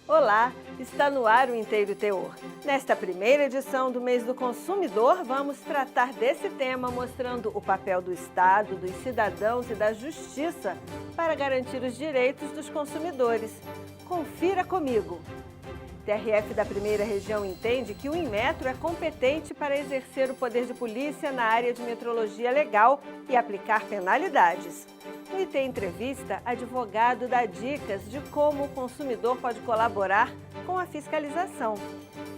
Olá, está no ar o Inteiro Teor. Nesta primeira edição do Mês do Consumidor, vamos tratar desse tema mostrando o papel do Estado, dos cidadãos e da Justiça para garantir os direitos dos consumidores. Confira comigo! TRF da Primeira Região entende que o Inmetro é competente para exercer o poder de polícia na área de metrologia legal e aplicar penalidades. No IT Entrevista, advogado dá dicas de como o consumidor pode colaborar com a fiscalização.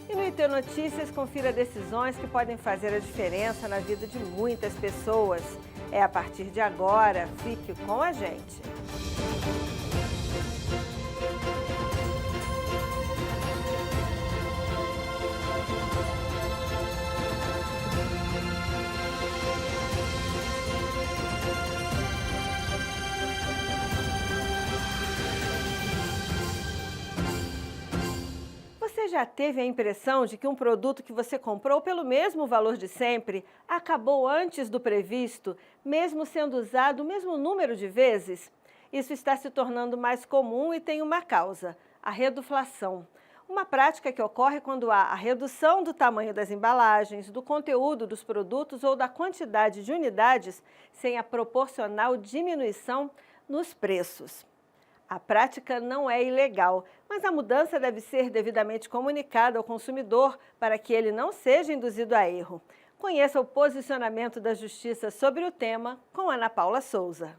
E no IT Notícias, confira decisões que podem fazer a diferença na vida de muitas pessoas. É a partir de agora, fique com a gente. Você já teve a impressão de que um produto que você comprou pelo mesmo valor de sempre acabou antes do previsto, mesmo sendo usado o mesmo número de vezes? Isso está se tornando mais comum e tem uma causa: a reduflação. Uma prática que ocorre quando há a redução do tamanho das embalagens, do conteúdo dos produtos ou da quantidade de unidades, sem a proporcional diminuição nos preços. A prática não é ilegal, mas a mudança deve ser devidamente comunicada ao consumidor para que ele não seja induzido a erro. Conheça o posicionamento da Justiça sobre o tema com Ana Paula Souza.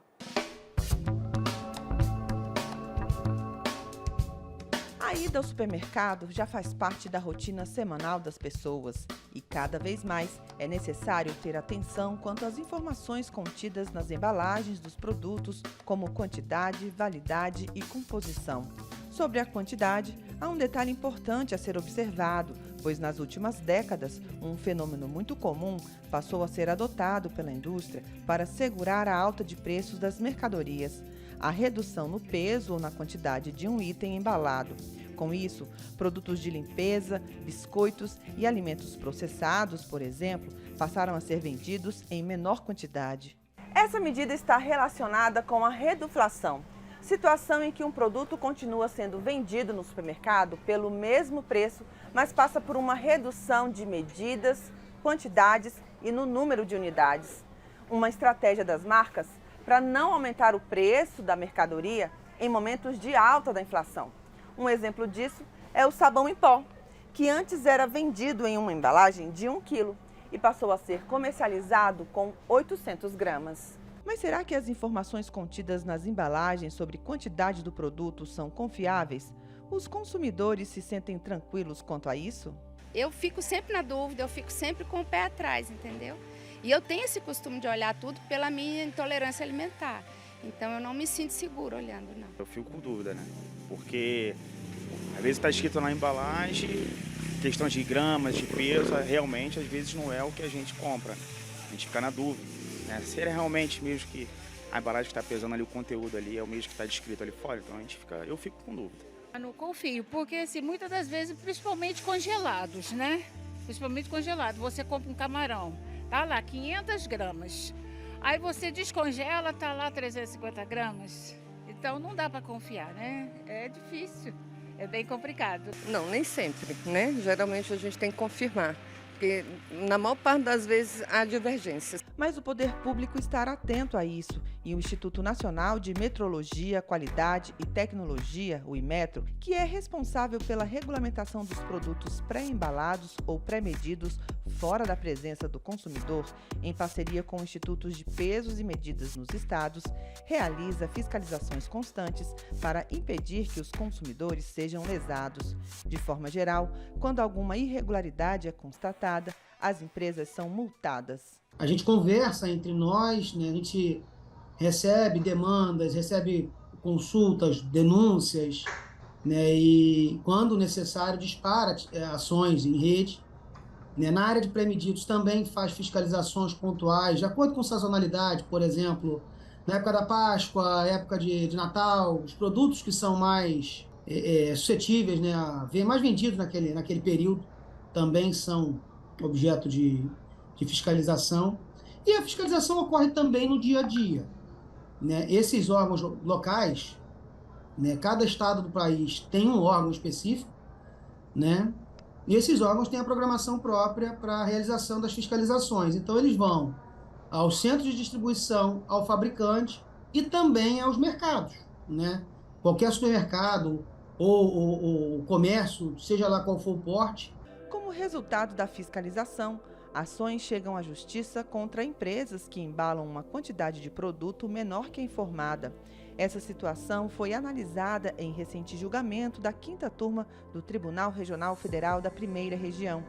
A ida ao supermercado já faz parte da rotina semanal das pessoas e cada vez mais é necessário ter atenção quanto às informações contidas nas embalagens dos produtos, como quantidade, validade e composição. Sobre a quantidade, há um detalhe importante a ser observado, pois nas últimas décadas, um fenômeno muito comum passou a ser adotado pela indústria para segurar a alta de preços das mercadorias: a redução no peso ou na quantidade de um item embalado. Com isso, produtos de limpeza, biscoitos e alimentos processados, por exemplo, passaram a ser vendidos em menor quantidade. Essa medida está relacionada com a reduflação, situação em que um produto continua sendo vendido no supermercado pelo mesmo preço, mas passa por uma redução de medidas, quantidades e no número de unidades. Uma estratégia das marcas para não aumentar o preço da mercadoria em momentos de alta da inflação. Um exemplo disso é o sabão em pó, que antes era vendido em uma embalagem de 1 kg e passou a ser comercializado com 800 gramas. Mas será que as informações contidas nas embalagens sobre quantidade do produto são confiáveis? Os consumidores se sentem tranquilos quanto a isso? Eu fico sempre na dúvida, eu fico sempre com o pé atrás, entendeu? E eu tenho esse costume de olhar tudo pela minha intolerância alimentar. Então eu não me sinto segura olhando, não. Eu fico com dúvida, né? Porque às vezes está escrito na embalagem, questão de gramas, de peso, realmente às vezes não é o que a gente compra. A gente fica na dúvida, né? Se é realmente mesmo que a embalagem que está pesando ali, o conteúdo ali é o mesmo que está descrito ali fora, então eu fico com dúvida. Eu não confio, porque assim, muitas das vezes, principalmente congelados, né? Principalmente congelados. Você compra um camarão, tá lá 500 gramas. Aí você descongela, tá lá 350 gramas. Então não dá para confiar, né? É difícil, é bem complicado. Não, nem sempre, né? Geralmente a gente tem que confirmar, porque na maior parte das vezes há divergências. Mas o poder público está atento a isso e o Instituto Nacional de Metrologia, Qualidade e Tecnologia, o Inmetro, que é responsável pela regulamentação dos produtos pré-embalados ou pré-medidos fora da presença do consumidor, em parceria com institutos de pesos e medidas nos estados, realiza fiscalizações constantes para impedir que os consumidores sejam lesados. De forma geral, quando alguma irregularidade é constatada, as empresas são multadas. A gente conversa entre nós, né? A gente recebe demandas, recebe consultas, denúncias, né? E, quando necessário, dispara ações em rede. Né? Na área de pré-medidos também faz fiscalizações pontuais, de acordo com sazonalidade, por exemplo, na época da Páscoa, época de Natal, os produtos que são mais suscetíveis, né, a ver mais vendidos naquele período também são objeto de fiscalização. E a fiscalização ocorre também no dia a dia. Né? Esses órgãos locais, né? Cada estado do país tem um órgão específico, né? E esses órgãos têm a programação própria para a realização das fiscalizações. Então, eles vão aos centros de distribuição, ao fabricante e também aos mercados, né? Qualquer supermercado ou comércio, seja lá qual for o porte. Como resultado da fiscalização, ações chegam à justiça contra empresas que embalam uma quantidade de produto menor que a informada. Essa situação foi analisada em recente julgamento da 5ª Turma do Tribunal Regional Federal da 1ª Região.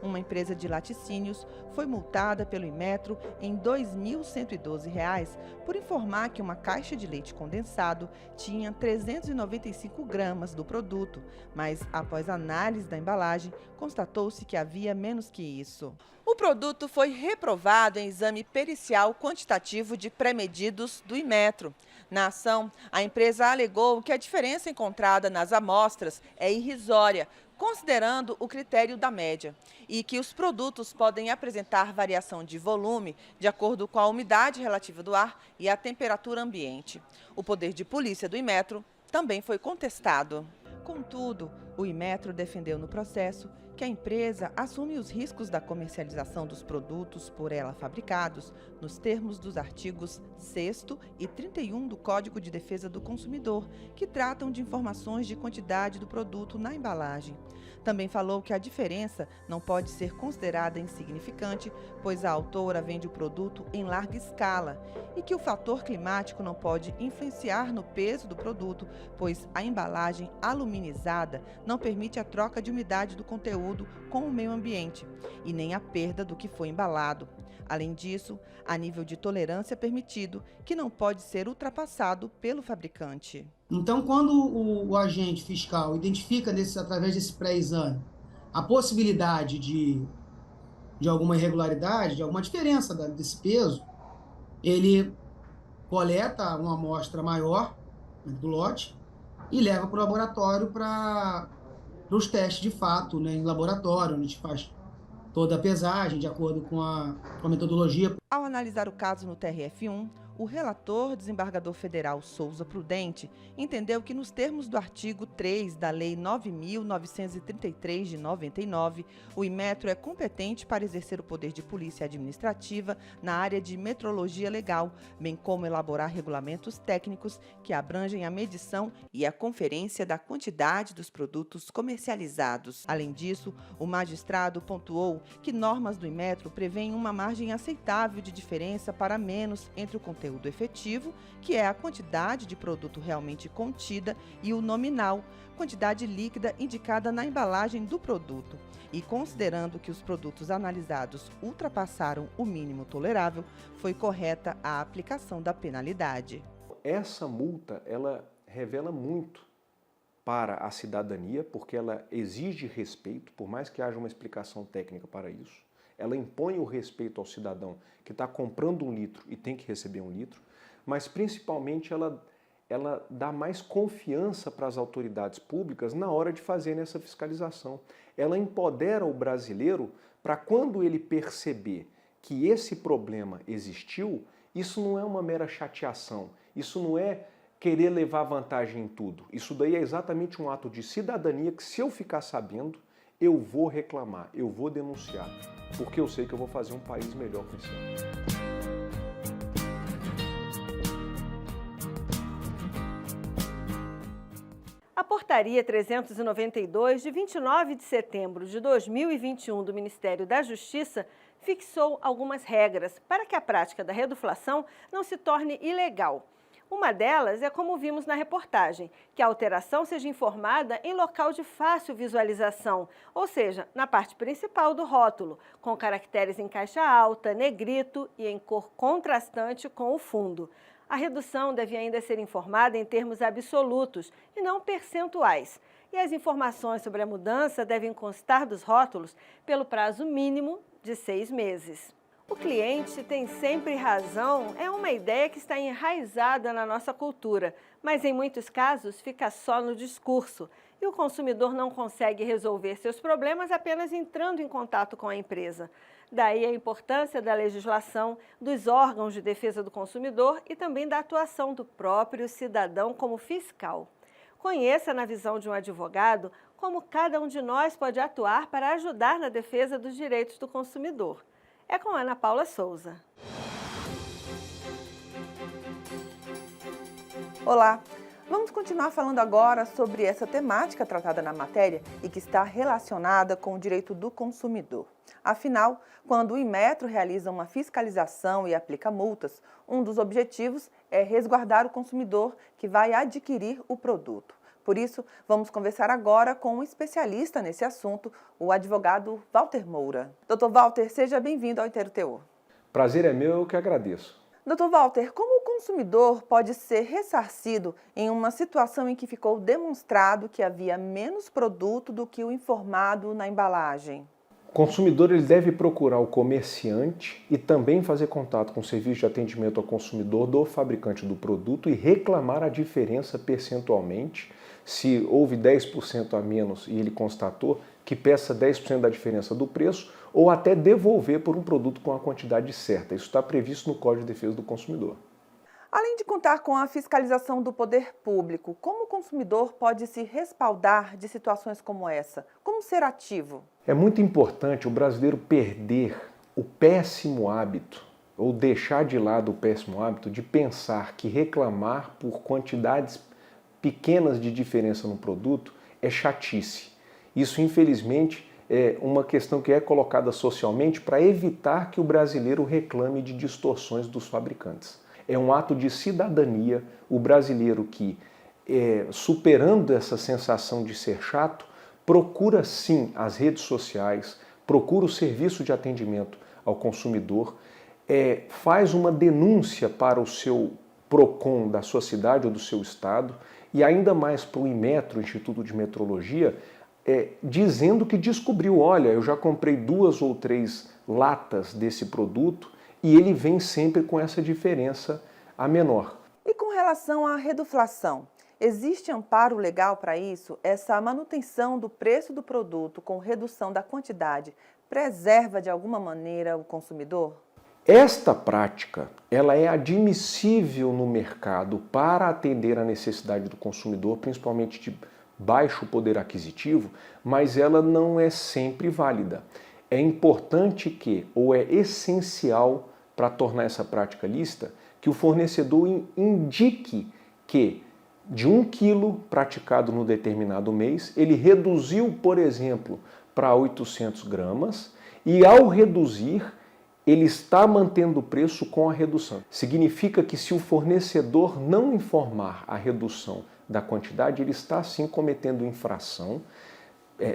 Uma empresa de laticínios foi multada pelo Inmetro em R$ 2.112 por informar que uma caixa de leite condensado tinha 395 gramas do produto, mas após análise da embalagem, constatou-se que havia menos que isso. O produto foi reprovado em exame pericial quantitativo de pré-medidos do Inmetro. Na ação, a empresa alegou que a diferença encontrada nas amostras é irrisória, considerando o critério da média, e que os produtos podem apresentar variação de volume de acordo com a umidade relativa do ar e a temperatura ambiente. O poder de polícia do Inmetro também foi contestado. Contudo, o Inmetro defendeu no processo que a empresa assume os riscos da comercialização dos produtos por ela fabricados nos termos dos artigos 6º e 31 do Código de Defesa do Consumidor, que tratam de informações de quantidade do produto na embalagem. Também falou que a diferença não pode ser considerada insignificante, pois a autora vende o produto em larga escala, e que o fator climático não pode influenciar no peso do produto, pois a embalagem aluminizada não permite a troca de umidade do conteúdo com o meio ambiente e nem a perda do que foi embalado. Além disso, há nível de tolerância permitido que não pode ser ultrapassado pelo fabricante. Então, quando o agente fiscal identifica, através desse pré-exame, a possibilidade de alguma irregularidade, de alguma diferença desse peso, ele coleta uma amostra maior do lote e leva para o laboratório para os testes de fato, né, em laboratório, onde a gente faz toda a pesagem de acordo com a metodologia. Ao analisar o caso no TRF1, o relator desembargador federal Souza Prudente entendeu que, nos termos do artigo 3 da Lei 9.933 de 99, o Inmetro é competente para exercer o poder de polícia administrativa na área de metrologia legal, bem como elaborar regulamentos técnicos que abrangem a medição e a conferência da quantidade dos produtos comercializados. Além disso, o magistrado pontuou que normas do Inmetro prevêem uma margem aceitável de diferença para menos entre o conteúdo efetivo, que é a quantidade de produto realmente contida, e o nominal, quantidade líquida indicada na embalagem do produto. E considerando que os produtos analisados ultrapassaram o mínimo tolerável, foi correta a aplicação da penalidade. Essa multa, ela revela muito para a cidadania, porque ela exige respeito, por mais que haja uma explicação técnica para isso. Ela impõe o respeito ao cidadão que está comprando 1 litro e tem que receber 1 litro, mas principalmente ela dá mais confiança para as autoridades públicas na hora de fazerem essa fiscalização. Ela empodera o brasileiro para, quando ele perceber que esse problema existiu, isso não é uma mera chateação, isso não é querer levar vantagem em tudo. Isso daí é exatamente um ato de cidadania que, se eu ficar sabendo, eu vou reclamar, eu vou denunciar, porque eu sei que eu vou fazer um país melhor com esse ano. A Portaria 392, de 29 de setembro de 2021 do Ministério da Justiça, fixou algumas regras para que a prática da reduflação não se torne ilegal. Uma delas é, como vimos na reportagem, que a alteração seja informada em local de fácil visualização, ou seja, na parte principal do rótulo, com caracteres em caixa alta, negrito e em cor contrastante com o fundo. A redução deve ainda ser informada em termos absolutos e não percentuais. E as informações sobre a mudança devem constar dos rótulos pelo prazo mínimo de 6 meses. O cliente tem sempre razão é uma ideia que está enraizada na nossa cultura, mas em muitos casos fica só no discurso e o consumidor não consegue resolver seus problemas apenas entrando em contato com a empresa. Daí a importância da legislação, dos órgãos de defesa do consumidor e também da atuação do próprio cidadão como fiscal. Conheça na visão de um advogado como cada um de nós pode atuar para ajudar na defesa dos direitos do consumidor. É com Ana Paula Souza. Olá! Vamos continuar falando agora sobre essa temática tratada na matéria e que está relacionada com o direito do consumidor. Afinal, quando o Inmetro realiza uma fiscalização e aplica multas, um dos objetivos é resguardar o consumidor que vai adquirir o produto. Por isso, vamos conversar agora com um especialista nesse assunto, o advogado Walter Moura. Dr. Walter, seja bem-vindo ao Inteiro Teor. Prazer é meu, eu que agradeço. Dr. Walter, como o consumidor pode ser ressarcido em uma situação em que ficou demonstrado que havia menos produto do que o informado na embalagem? O consumidor ele deve procurar o comerciante e também fazer contato com o serviço de atendimento ao consumidor do fabricante do produto e reclamar a diferença percentualmente. Se houve 10% a menos e ele constatou, que peça 10% da diferença do preço ou até devolver por um produto com a quantidade certa. Isso está previsto no Código de Defesa do Consumidor. Além de contar com a fiscalização do poder público, como o consumidor pode se respaldar de situações como essa? Como ser ativo? É muito importante o brasileiro perder o péssimo hábito ou deixar de lado o péssimo hábito de pensar que reclamar por quantidades pequenas de diferença no produto é chatice. Isso, infelizmente, é uma questão que é colocada socialmente para evitar que o brasileiro reclame de distorções dos fabricantes. É um ato de cidadania o brasileiro que, superando essa sensação de ser chato, procura sim as redes sociais, procura o serviço de atendimento ao consumidor, faz uma denúncia para o seu PROCON da sua cidade ou do seu estado e ainda mais para o Inmetro, Instituto de Metrologia, dizendo que descobriu, olha, eu já comprei 2 ou 3 latas desse produto e ele vem sempre com essa diferença a menor. E com relação à reduflação, existe amparo legal para isso? Essa manutenção do preço do produto com redução da quantidade preserva de alguma maneira o consumidor? Esta prática, ela é admissível no mercado para atender a necessidade do consumidor, principalmente de baixo poder aquisitivo, mas ela não é sempre válida. É importante que, ou é essencial para tornar essa prática lícita, que o fornecedor indique que de 1 quilo praticado no determinado mês, ele reduziu, por exemplo, para 800 gramas e ao reduzir, ele está mantendo o preço com a redução. Significa que se o fornecedor não informar a redução da quantidade, ele está sim cometendo infração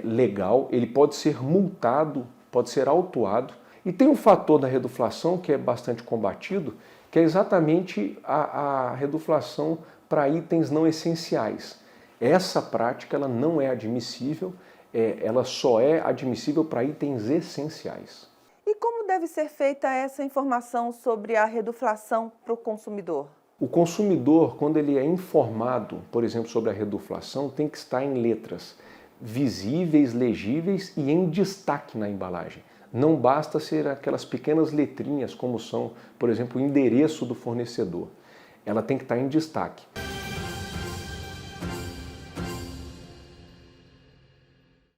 legal, ele pode ser multado, pode ser autuado. E tem um fator da reduflação que é bastante combatido, que é exatamente a reduflação para itens não essenciais. Essa prática ela não é admissível, ela só é admissível para itens essenciais. E como deve ser feita essa informação sobre a reduflação para o consumidor? O consumidor, quando ele é informado, por exemplo, sobre a reduflação, tem que estar em letras visíveis, legíveis e em destaque na embalagem. Não basta ser aquelas pequenas letrinhas como são, por exemplo, o endereço do fornecedor. Ela tem que estar em destaque.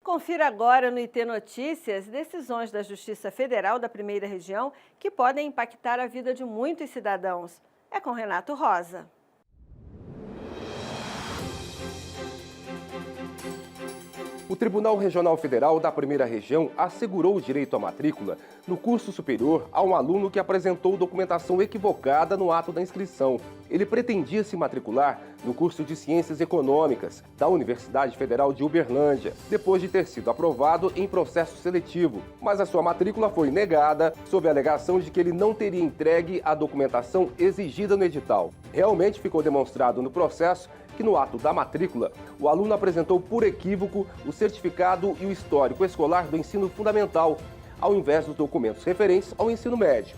Confira agora no IT Notícias decisões da Justiça Federal da Primeira Região que podem impactar a vida de muitos cidadãos. É com Renato Rosa. O Tribunal Regional Federal da Primeira Região assegurou o direito à matrícula no curso superior a um aluno que apresentou documentação equivocada no ato da inscrição. Ele pretendia se matricular no curso de Ciências Econômicas da Universidade Federal de Uberlândia, depois de ter sido aprovado em processo seletivo, mas a sua matrícula foi negada sob a alegação de que ele não teria entregue a documentação exigida no edital. Realmente ficou demonstrado no processo que no ato da matrícula, o aluno apresentou por equívoco o certificado e o histórico escolar do ensino fundamental, ao invés dos documentos referentes ao ensino médio.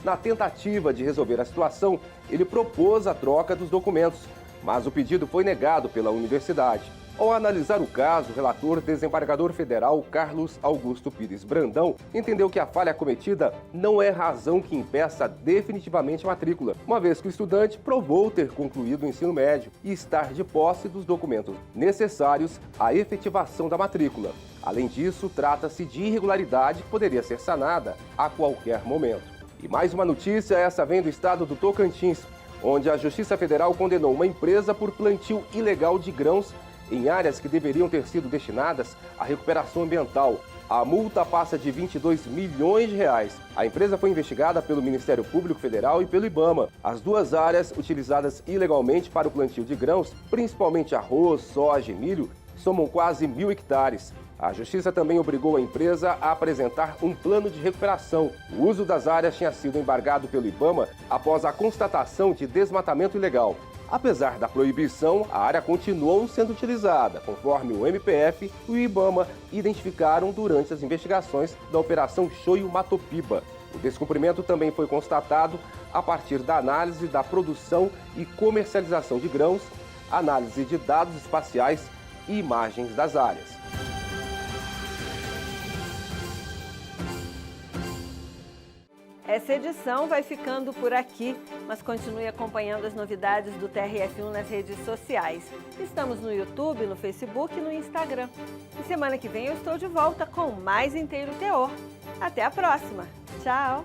Na tentativa de resolver a situação, ele propôs a troca dos documentos, mas o pedido foi negado pela universidade. Ao analisar o caso, o relator desembargador federal Carlos Augusto Pires Brandão entendeu que a falha cometida não é razão que impeça definitivamente a matrícula, uma vez que o estudante provou ter concluído o ensino médio e estar de posse dos documentos necessários à efetivação da matrícula. Além disso, trata-se de irregularidade que poderia ser sanada a qualquer momento. E mais uma notícia, essa vem do estado do Tocantins, onde a Justiça Federal condenou uma empresa por plantio ilegal de grãos em áreas que deveriam ter sido destinadas à recuperação ambiental. A multa passa de 22 milhões de reais. A empresa foi investigada pelo Ministério Público Federal e pelo IBAMA. As duas áreas utilizadas ilegalmente para o plantio de grãos, principalmente arroz, soja e milho, somam quase 1.000 hectares. A Justiça também obrigou a empresa a apresentar um plano de recuperação. O uso das áreas tinha sido embargado pelo IBAMA após a constatação de desmatamento ilegal. Apesar da proibição, a área continuou sendo utilizada, conforme o MPF e o IBAMA identificaram durante as investigações da Operação Choio Matopiba. O descumprimento também foi constatado a partir da análise da produção e comercialização de grãos, análise de dados espaciais e imagens das áreas. Essa edição vai ficando por aqui, mas continue acompanhando as novidades do TRF1 nas redes sociais. Estamos no YouTube, no Facebook e no Instagram. E semana que vem eu estou de volta com mais Inteiro Teor. Até a próxima. Tchau!